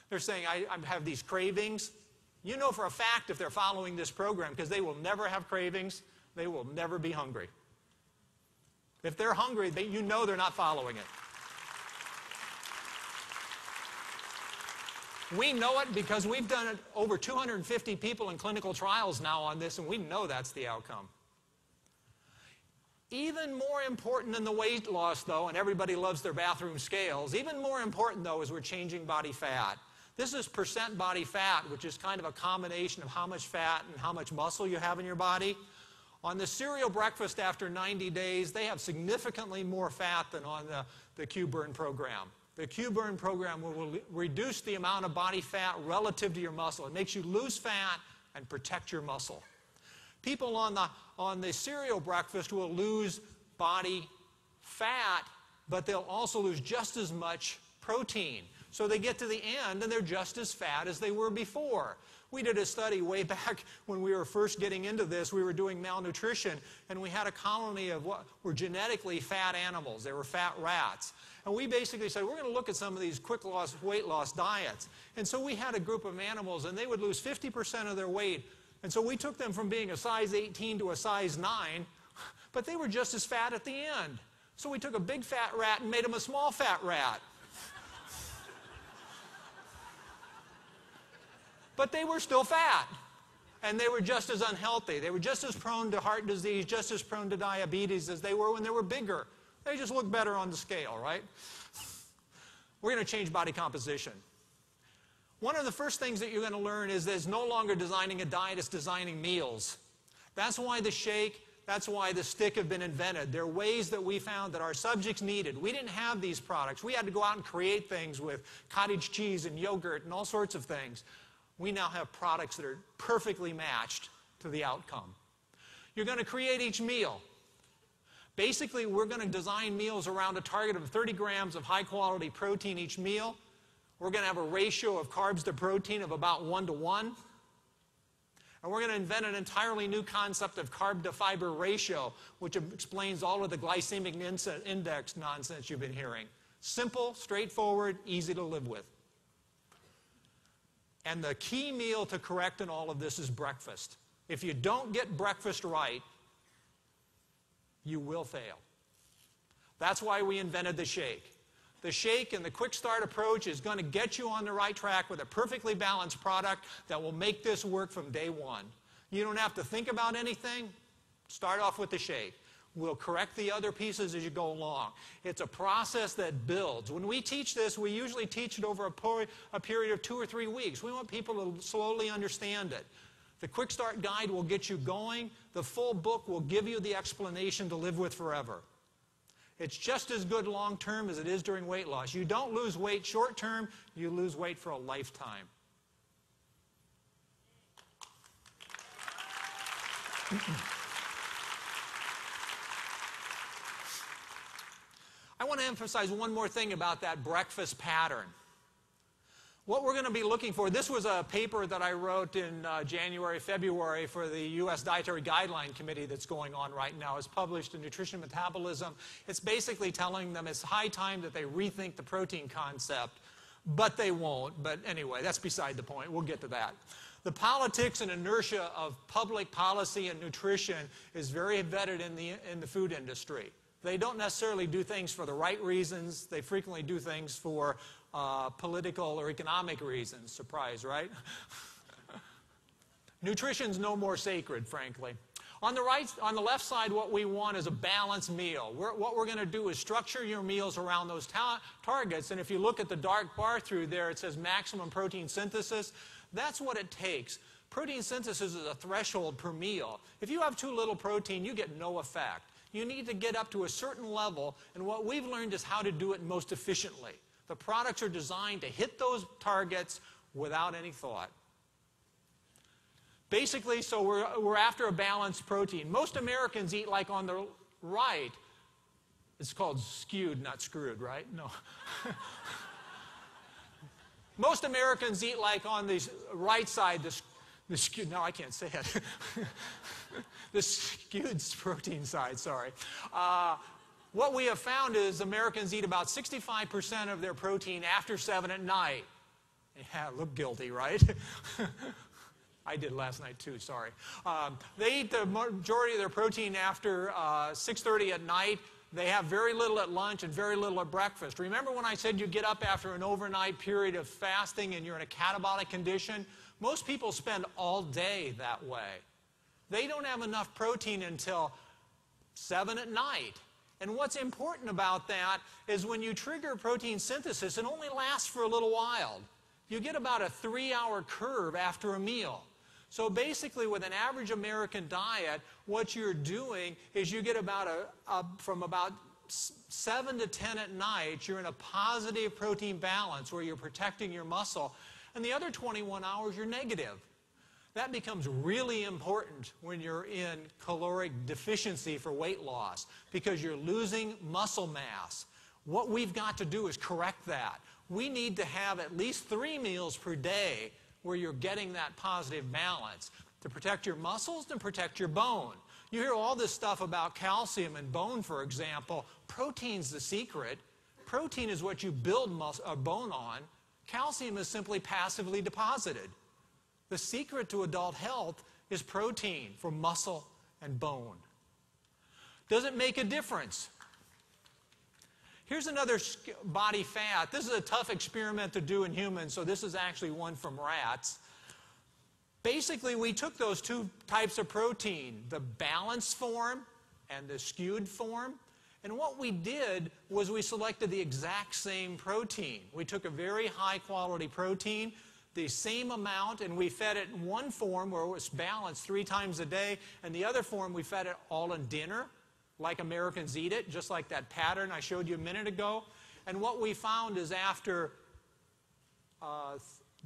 They're saying, I have these cravings. You know for a fact if they're following this program, because they will never have cravings, they will never be hungry. If they're hungry, you know they're not following it. We know it because we've done it over 250 people in clinical trials now on this, and we know that's the outcome. Even more important than the weight loss, though, and everybody loves their bathroom scales, even more important, though, is we're changing body fat. This is percent body fat, which is kind of a combination of how much fat and how much muscle you have in your body. On the cereal breakfast after 90 days, they have significantly more fat than on the Q-Burn program. The Q-Burn program will reduce the amount of body fat relative to your muscle. It makes you lose fat and protect your muscle. People on the cereal breakfast will lose body fat, but they'll also lose just as much protein. So they get to the end and they're just as fat as they were before. We did a study way back when we were first getting into this. We were doing malnutrition, and we had a colony of what were genetically fat animals. They were fat rats. And we basically said, we're going to look at some of these quick loss, weight loss diets. And so we had a group of animals, and they would lose 50% of their weight. And so we took them from being a size 18 to a size 9, but they were just as fat at the end. So we took a big fat rat and made them a small fat rat. But they were still fat, and they were just as unhealthy. They were just as prone to heart disease, just as prone to diabetes as they were when they were bigger. They just look better on the scale, right? We're going to change body composition. One of the first things that you're going to learn is that it's no longer designing a diet, it's designing meals. That's why the shake, that's why the stick have been invented. There are ways that we found that our subjects needed. We didn't have these products. We had to go out and create things with cottage cheese and yogurt and all sorts of things. We now have products that are perfectly matched to the outcome. You're going to create each meal. Basically, we're going to design meals around a target of 30 grams of high-quality protein each meal. We're going to have a ratio of carbs to protein of about 1 to 1. And we're going to invent an entirely new concept of carb-to-fiber ratio, which explains all of the glycemic index nonsense you've been hearing. Simple, straightforward, easy to live with. And the key meal to correct in all of this is breakfast. If you don't get breakfast right, you will fail. That's why we invented the shake. The shake and the quick start approach is going to get you on the right track with a perfectly balanced product that will make this work from day one. You don't have to think about anything. Start off with the shake. We'll correct the other pieces as you go along. It's a process that builds. When we teach this, we usually teach it over a period of 2 or 3 weeks. We want people to slowly understand it. The Quick Start Guide will get you going. The full book will give you the explanation to live with forever. It's just as good long term as it is during weight loss. You don't lose weight short term, you lose weight for a lifetime. I want to emphasize one more thing about that breakfast pattern. What we're going to be looking for, this was a paper that I wrote in January, February for the U.S. Dietary Guideline Committee that's going on right now. It's published in Nutrition and Metabolism. It's basically telling them it's high time that they rethink the protein concept, but they won't. But anyway, that's beside the point. We'll get to that. The politics and inertia of public policy and nutrition is very vetted in the food industry. They don't necessarily do things for the right reasons. They frequently do things for political or economic reasons. Surprise, right? Nutrition's no more sacred, frankly. On the left side, what we want is a balanced meal. What we're going to do is structure your meals around those targets. And if you look at the dark bar through there, it says maximum protein synthesis. That's what it takes. Protein synthesis is a threshold per meal. If you have too little protein, you get no effect. You need to get up to a certain level, and what we've learned is how to do it most efficiently. The products are designed to hit those targets without any thought. Basically, so we're after a balanced protein. Most Americans eat like on the right. It's called skewed, not screwed, right? No. Most Americans eat like on the right side, the skewed, no, I can't say it. The skewed protein side, sorry. What we have found is Americans eat about 65% of their protein after 7 at night. Yeah, look guilty, right? I did last night too, sorry. They eat the majority of their protein after 6:30 at night. They have very little at lunch and very little at breakfast. Remember when I said you get up after an overnight period of fasting and you're in a catabolic condition? Most people spend all day that way. They don't have enough protein until 7 at night. And what's important about that is when you trigger protein synthesis, it only lasts for a little while. You get about a 3-hour curve after a meal. So basically, with an average American diet, what you're doing is you get about from about 7 to 10 at night, you're in a positive protein balance where you're protecting your muscle. And the other 21 hours, you're negative. That becomes really important when you're in caloric deficiency for weight loss because you're losing muscle mass. What we've got to do is correct that. We need to have at least 3 meals per day where you're getting that positive balance to protect your muscles and protect your bone. You hear all this stuff about calcium and bone, for example. Protein's the secret. Protein is what you build bone on. Calcium is simply passively deposited. The secret to adult health is protein for muscle and bone. Does it make a difference? Here's another body fat. This is a tough experiment to do in humans, so this is actually one from rats. Basically, we took those two types of protein, the balanced form and the skewed form, and what we did was we selected the exact same protein. We took a very high-quality protein, the same amount, and we fed it in one form where it was balanced 3 times a day, and the other form we fed it all in dinner, like Americans eat it, just like that pattern I showed you a minute ago. And what we found is after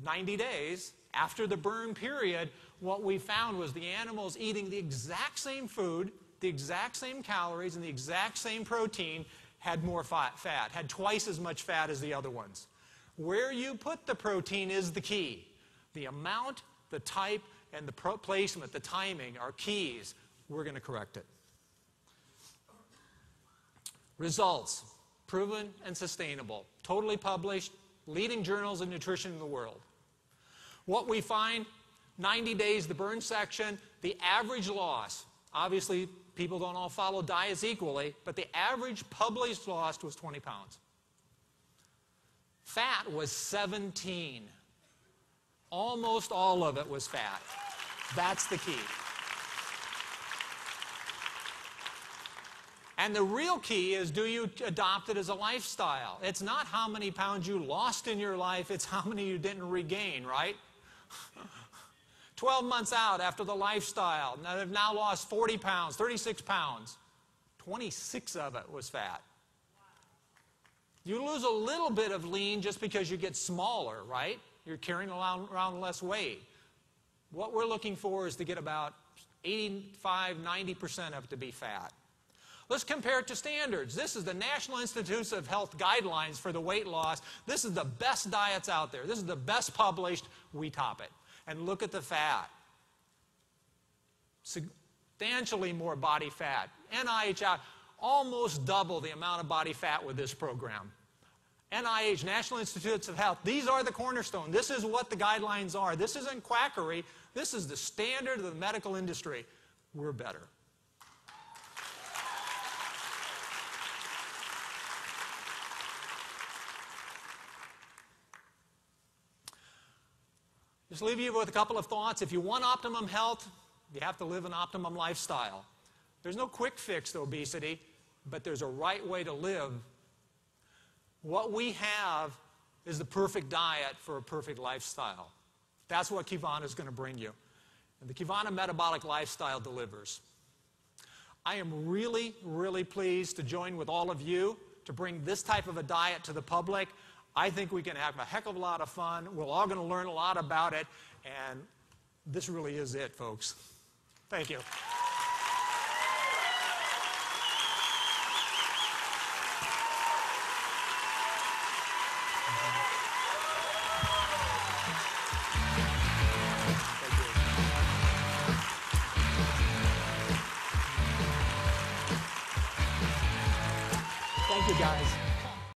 90 days, after the burn period, what we found was the animals eating the exact same food, the exact same calories, and the exact same protein had more fat, had twice as much fat as the other ones. Where you put the protein is the key. The amount, the type, and the placement, the timing are keys. We're going to correct it. Results, proven and sustainable, totally published, leading journals of nutrition in the world. What we find, 90 days, the burn section, the average loss, obviously people don't all follow diets equally, but the average published loss was 20 pounds. Fat was 17. Almost all of it was fat. That's the key. And the real key is, do you adopt it as a lifestyle? It's not how many pounds you lost in your life, it's how many you didn't regain, right? 12 months out after the lifestyle, now they've now lost 40 pounds, 36 pounds. 26 of it was fat. You lose a little bit of lean just because you get smaller, right? You're carrying around less weight. What we're looking for is to get about 85, 90% of it to be fat. Let's compare it to standards. This is the National Institutes of Health guidelines for the weight loss. This is the best diets out there. This is the best published. We top it. And look at the fat. Substantially more body fat. NIH out, almost double the amount of body fat with this program. NIH, National Institutes of Health, these are the cornerstone. This is what the guidelines are. This isn't quackery. This is the standard of the medical industry. We're better. Just leave you with a couple of thoughts. If you want optimum health, you have to live an optimum lifestyle. There's no quick fix to obesity, but there's a right way to live. What we have is the perfect diet for a perfect lifestyle. That's what Qivana is going to bring you. And the Qivana Metabolic lifestyle delivers. I am really, really pleased to join with all of you to bring this type of a diet to the public. I think we can have a heck of a lot of fun. We're all going to learn a lot about it. And this really is it, folks. Thank you. Thank you, guys.